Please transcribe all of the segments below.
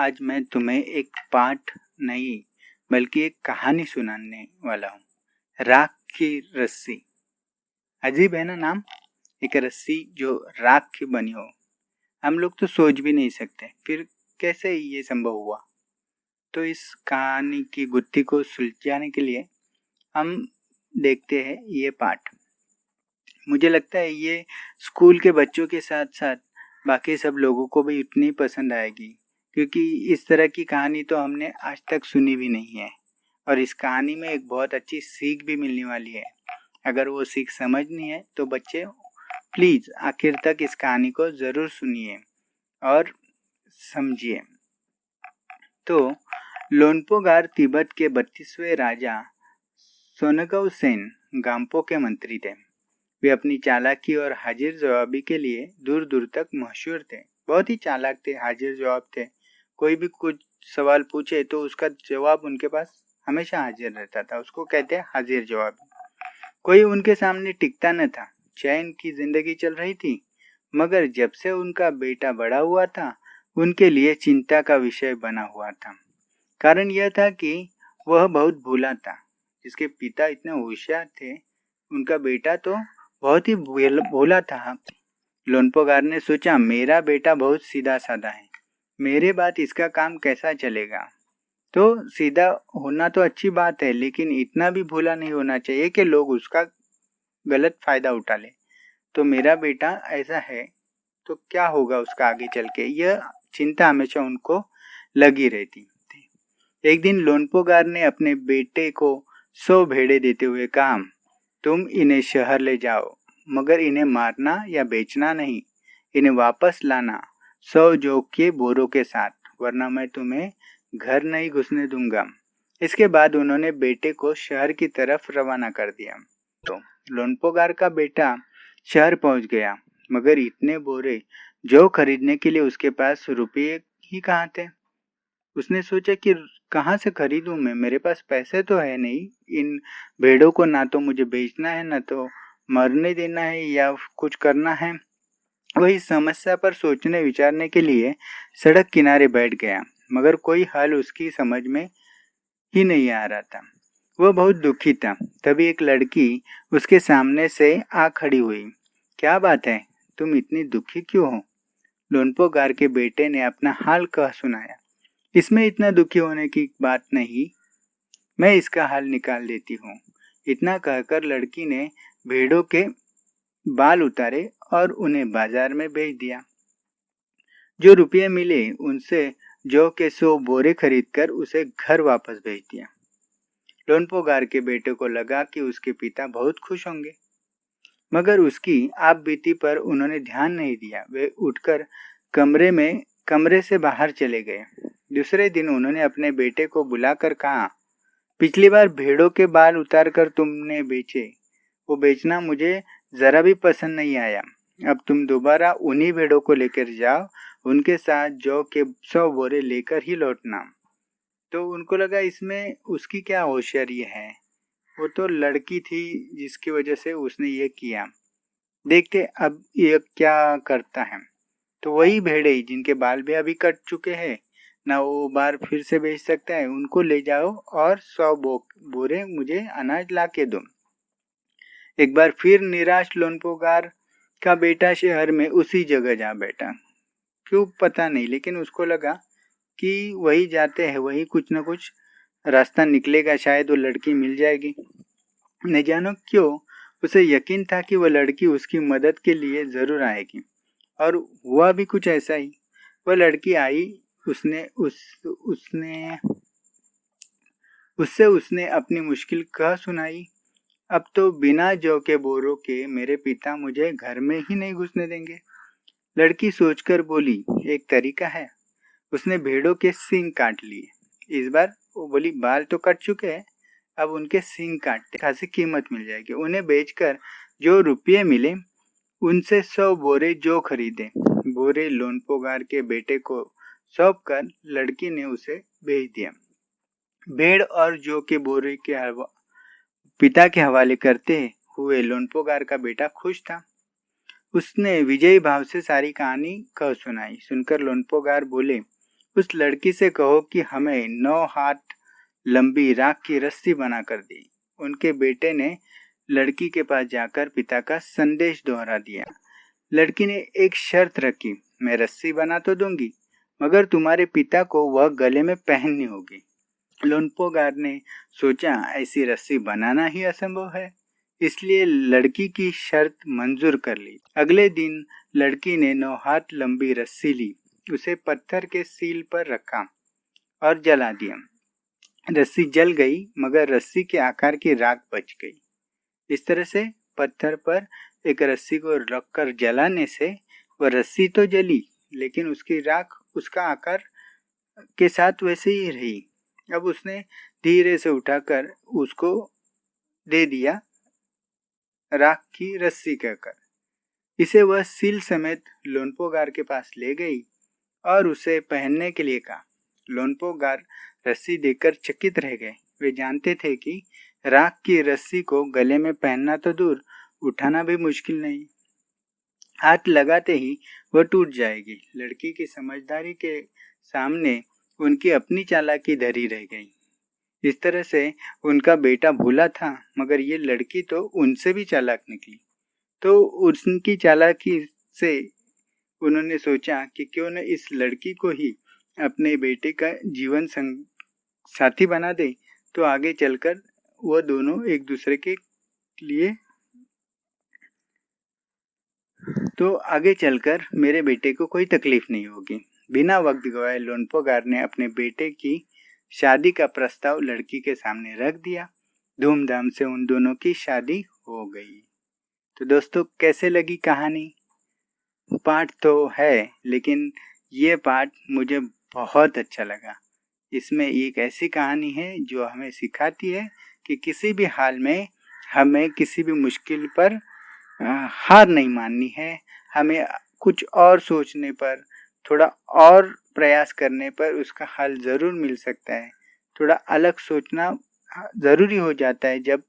आज मैं तुम्हें एक पाठ नहीं बल्कि एक कहानी सुनाने वाला हूँ। राख की रस्सी। अजीब है ना नाम। एक रस्सी जो राख की बनी हो। हम लोग तो सोच भी नहीं सकते फिर कैसे ये संभव हुआ। तो इस कहानी की गुत्थी को सुलझाने के लिए हम देखते हैं ये पाठ। मुझे लगता है ये स्कूल के बच्चों के साथ साथ बाकी सब लोगों को भी इतनी पसंद आएगी, क्योंकि इस तरह की कहानी तो हमने आज तक सुनी भी नहीं है और इस कहानी में एक बहुत अच्छी सीख भी मिलने वाली है। अगर वो सीख समझनी है तो बच्चे प्लीज़ आखिर तक इस कहानी को ज़रूर सुनिए और समझिए। तो लोनपोगार तिब्बत के 32वें राजा सोनगव सेन गाम्पो के मंत्री थे। वे अपनी चालाकी और हाजिर जवाबी के लिए दूर दूर तक मशहूर थे। बहुत ही चालाक थे, हाजिर जवाब थे। कोई भी कुछ सवाल पूछे तो उसका जवाब उनके पास हमेशा हाजिर रहता था। उसको कहते हैं हाजिर जवाब। कोई उनके सामने टिकता न था। चैन की जिंदगी चल रही थी, मगर जब से उनका बेटा बड़ा हुआ था उनके लिए चिंता का विषय बना हुआ था। कारण यह था कि वह बहुत भोला था। जिसके पिता इतने होशियार थे, उनका बेटा तो बहुत ही भोला था। लोनपोगार ने सोचा, मेरा बेटा बहुत सीधा साधा है, मेरे बाद इसका काम कैसा चलेगा। तो सीधा होना तो अच्छी बात है, लेकिन इतना भी भोला नहीं होना चाहिए कि लोग उसका गलत फायदा उठा ले। तो मेरा बेटा ऐसा है तो क्या होगा उसका आगे चल के, यह चिंता हमेशा उनको लगी रहती थी। एक दिन लोनपोगार ने अपने बेटे को 100 भेड़े देते हुए कहा, तुम इन्हें शहर ले जाओ, मगर इन्हें मारना या बेचना नहीं। इन्हें वापस लाना 100 जोक के बोरों के साथ, वरना मैं तुम्हें घर नहीं घुसने दूंगा। इसके बाद उन्होंने बेटे को शहर की तरफ रवाना कर दिया। तो लोनपोगार का बेटा शहर पहुंच गया, मगर इतने बोरे जो खरीदने के लिए उसके पास रुपये ही कहाँ थे। उसने सोचा कि कहाँ से खरीदूं मैं, मेरे पास पैसे तो है नहीं। इन भेड़ों को ना तो मुझे बेचना है, ना तो मरने देना है या कुछ करना है। वही समस्या पर सोचने विचारने के लिए सड़क किनारे बैठ गया, मगर कोई हल उसकी समझ में ही नहीं आ रहा था। वह बहुत दुखी था। तभी एक लड़की उसके सामने से आ खड़ी हुई। क्या बात है, तुम इतनी दुखी क्यों हो? लोनपोगार के बेटे ने अपना हाल कह सुनाया। इसमें इतना दुखी होने की बात नहीं, मैं इसका हल निकाल देती हूँ। इतना कहकर लड़की ने भेड़ों के बाल उतारे और उन्हें बाजार में बेच दिया। जो रुपये मिले उनसे जौ के 100 बोरे खरीदकर उसे घर वापस भेज दिया। लोनपोगार के बेटे को लगा कि उसके पिता बहुत खुश होंगे, मगर उसकी आप बीती पर उन्होंने ध्यान नहीं दिया। वे उठकर कमरे से बाहर चले गए। दूसरे दिन उन्होंने अपने बेटे को बुलाकर कहा, पिछली बार भेड़ों के बाल उतारकर तुमने बेचे, वो बेचना मुझे जरा भी पसंद नहीं आया। अब तुम दोबारा उन्हीं भेड़ों को लेकर जाओ, उनके साथ जौ के 100 बोरे लेकर ही लौटना। तो उनको लगा इसमें उसकी क्या होशियारी है, वो तो लड़की थी जिसकी वजह से उसने ये किया। देखते अब ये क्या करता है। तो वही भेड़े जिनके बाल भी अभी कट चुके हैं, ना वो बार फिर से बेच सकता है, उनको ले जाओ और 100 बोरे मुझे अनाज ला के दो। एक बार फिर निराश लोनपोगार का बेटा शहर में उसी जगह जा बैठा। क्यों पता नहीं, लेकिन उसको लगा कि वही जाते हैं, वही कुछ न कुछ रास्ता निकलेगा, शायद वो लड़की मिल जाएगी। न जानो क्यों उसे यकीन था कि वह लड़की उसकी मदद के लिए जरूर आएगी, और हुआ भी कुछ ऐसा ही। वह लड़की आई। उसने अपनी मुश्किल कह सुनाई। अब तो बिना जौ के बोरों के मेरे पिता मुझे घर में ही नहीं घुसने देंगे। लड़की सोचकर बोली, एक तरीका है। उसने भेड़ों के सींग काट लिए। इस बार वो बोली, बाल तो कट चुके हैं, अब उनके सींग काटते, खासी कीमत मिल जाएगी। उन्हें बेचकर जो रुपये मिले उनसे 100 बोरे जौ खरीदे। बोरे लोनपोगार के बेटे को सौंप कर लड़की ने उसे बेच दिया। भेड़ और जौ के बोरे के पिता के हवाले करते हुए लोनपोगार का बेटा खुश था। उसने विजयी भाव से सारी कहानी कह सुनाई। सुनकर लोनपोगार बोले, उस लड़की से कहो कि हमें 9 हाथ लंबी राख की रस्सी बना कर दी। उनके बेटे ने लड़की के पास जाकर पिता का संदेश दोहरा दिया। लड़की ने एक शर्त रखी, मैं रस्सी बना तो दूंगी, मगर तुम्हारे पिता को वह गले में पहननी होगी। लोनपोगार ने सोचा ऐसी रस्सी बनाना ही असंभव है, इसलिए लड़की की शर्त मंजूर कर ली। अगले दिन लड़की ने 9 हाथ लंबी रस्सी ली, उसे पत्थर के सील पर रखा और जला दिया। रस्सी जल गई, मगर रस्सी के आकार की राख बच गई। इस तरह से पत्थर पर एक रस्सी को रखकर जलाने से वह रस्सी तो जली, लेकिन उसकी राख उसका आकार के साथ वैसे ही रही। अब उसने धीरे से उठाकर उसको दे दिया राख की रस्सी कहकर। इसे वह सील समेत लोनपोगार के पास ले गई और उसे पहनने के लिए कहा। लोनपोगार रस्सी देखकर चकित रह गए। वे जानते थे कि राख की रस्सी को गले में पहनना तो दूर, उठाना भी मुश्किल नहीं। हाथ लगाते ही वह टूट जाएगी। लड़की की समझदारी के सामने उनकी अपनी चालाकी धरी रह गई। इस तरह से उनका बेटा भूला था, मगर ये लड़की तो उनसे भी चालाक निकली। तो उनकी चालाकी से उन्होंने सोचा कि क्यों न इस लड़की को ही अपने बेटे का जीवन साथी बना दे, तो आगे चलकर वो दोनों एक दूसरे के लिए आगे चलकर मेरे बेटे को कोई तकलीफ नहीं होगी। बिना वक्त गवाए लोनपोगार ने अपने बेटे की शादी का प्रस्ताव लड़की के सामने रख दिया। धूमधाम से उन दोनों की शादी हो गई। तो दोस्तों, कैसे लगी कहानी? पाठ तो है, लेकिन ये पाठ मुझे बहुत अच्छा लगा। इसमें एक ऐसी कहानी है जो हमें सिखाती है कि किसी भी हाल में हमें किसी भी मुश्किल पर हार नहीं माननी है। हमें कुछ और सोचने पर, थोड़ा और प्रयास करने पर उसका हल ज़रूर मिल सकता है। थोड़ा अलग सोचना ज़रूरी हो जाता है जब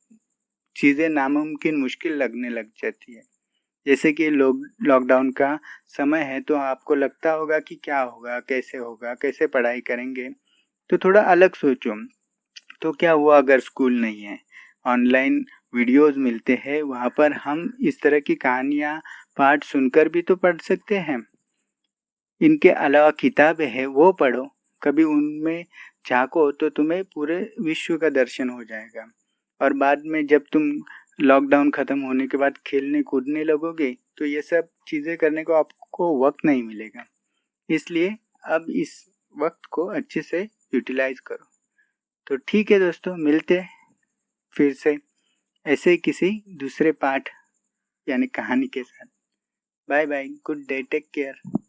चीज़ें नामुमकिन मुश्किल लगने लग जाती है। जैसे कि लॉकडाउन का समय है, तो आपको लगता होगा कि क्या होगा, कैसे पढ़ाई करेंगे, तो थोड़ा अलग सोचो। तो क्या हुआ अगर स्कूल नहीं है, ऑनलाइन वीडियोस मिलते हैं, वहाँ पर हम इस तरह की कहानियाँ पाठ सुनकर भी तो पढ़ सकते हैं। इनके अलावा किताबें हैं, वो पढ़ो। कभी उनमें झांको तो तुम्हें पूरे विश्व का दर्शन हो जाएगा। और बाद में जब तुम लॉकडाउन ख़त्म होने के बाद खेलने कूदने लगोगे, तो ये सब चीज़ें करने को आपको वक्त नहीं मिलेगा। इसलिए अब इस वक्त को अच्छे से यूटिलाइज करो। तो ठीक है दोस्तों, मिलते हैं फिर से ऐसे किसी दूसरे पाठ यानी कहानी के साथ। Bye bye, good day, take care.